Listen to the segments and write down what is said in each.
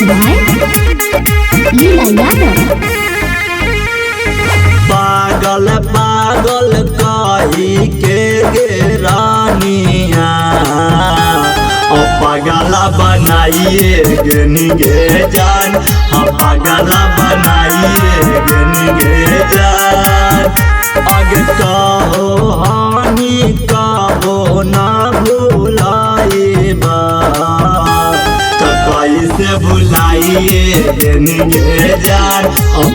भाई लीला यादव। पागल पागल कही के गे रानिया पागला बनाइए गनी गे जान, पागला बनाइए गनी गे जान। आगे कहो हानि कहो ना भुलाइबा, कैसे भुलाइए गनी गे जान,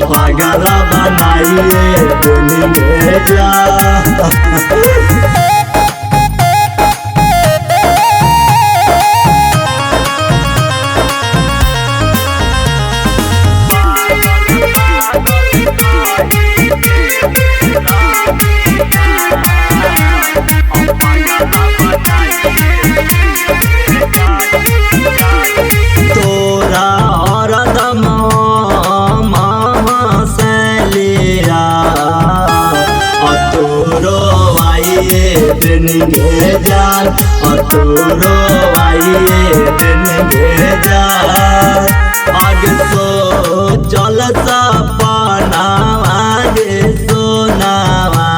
पागला बनाइए गनी गे जान। गे जान तोरो आइए दिन गे जान। आगे सो चल सपना आगे सोनावा,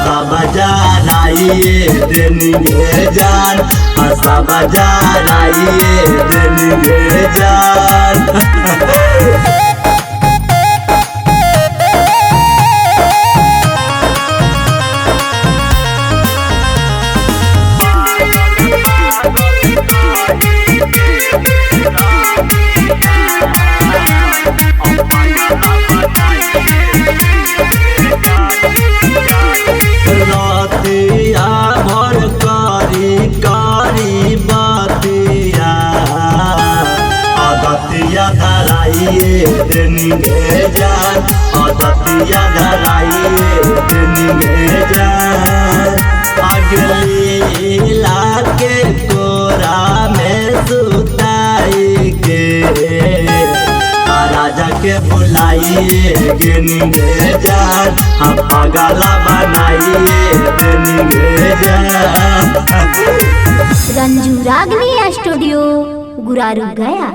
सब बाजार आइए दिन गे जान, सब बाजार आइए दिन गे जान। धराइए दिन गे जान, दतिया धराइए दिन गे जान। अगली के कोरा में सुताई के राजा के बुलाइए गिन गे जान, पागला बनाइए दिन गे जान। रंजू रागनी स्टूडियो गुरारू गया।